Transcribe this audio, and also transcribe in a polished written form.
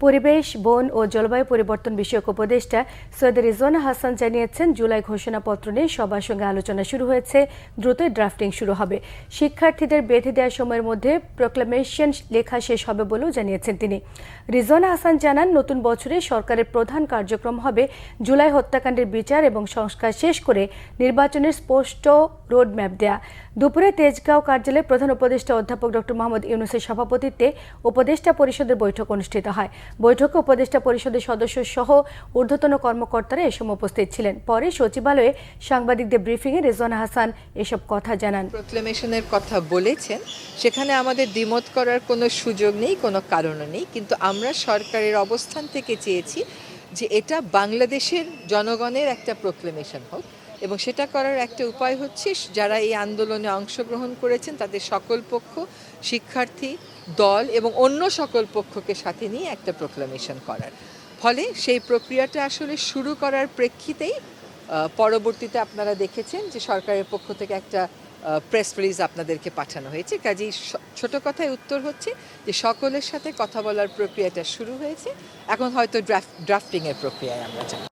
পরিবেশ, বন ও জলবায়ু পরিবর্তন বিষয়ক উপদেষ্টা সৈয়দ রিজওয়ানা হাসান জানিয়েছেন, জুলাই ঘোষণাপত্র নিয়ে সবার সঙ্গে আলোচনা শুরু হয়েছে, দ্রুতই ড্রাফটিং শুরু হবে। শিক্ষার্থীদের বেঁধে দেওয়ার সময়ের মধ্যে প্রোক্লামেশন লেখা শেষ হবে বলেও জানিয়েছেন তিনি। রিজওয়ানা হাসান জানান, নতুন বছরে সরকারের প্রধান কার্যক্রম হবে জুলাই হত্যাকাণ্ডের বিচার এবং সংস্কার শেষ করে নির্বাচনের স্পষ্ট রোডম্যাপ দেয়া। দুপুরে তেজগাঁও কার্যালয়ে প্রধান উপদেষ্টা অধ্যাপক ডক্টর মোহাম্মদ ইউনূসের সভাপতিত্বে উপদেষ্টা পরিষদের বৈঠক অনুষ্ঠিত হয়। বৈঠকে উপদেষ্টা পরিষদের সদস্য সহ ঊর্ধ্বতন কর্মকর্তারা এ সময় উপস্থিত ছিলেন। পরে সচিবালয়ে সাংবাদিকদের ব্রিফিংয়ে রিজওয়ানা হাসান এসব কথা জানান। প্রোক্লেমেশনের কথা বলেছেন, সেখানে আমাদের দ্বিমত করার কোনো সুযোগ নেই, কোনো কারণও নেই, কিন্তু আমরা সরকারের অবস্থান থেকে চেয়েছি যে এটা বাংলাদেশের জনগণের একটা প্রোক্লেমেশন হোক, এবং সেটা করার একটা উপায় হচ্ছে যারা এই আন্দোলনে অংশগ্রহণ করেছেন তাদের সকল পক্ষ, শিক্ষার্থী দল এবং অন্য সকল পক্ষকে সাথে নিয়ে একটা প্রোক্লেমেশন করার। ফলে সেই প্রক্রিয়াটা আসলে শুরু করার প্রেক্ষিতেই পরবর্তীতে আপনারা দেখেছেন যে সরকারের পক্ষ থেকে একটা প্রেস রিলিজ আপনাদেরকে পাঠানো হয়েছে। কাজেই ছোট কথায় উত্তর হচ্ছে যে সকলের সাথে কথা বলার প্রক্রিয়াটা শুরু হয়েছে, এখন হয়তো ড্রাফটিংয়ের প্রক্রিয়ায় আমরা যাব।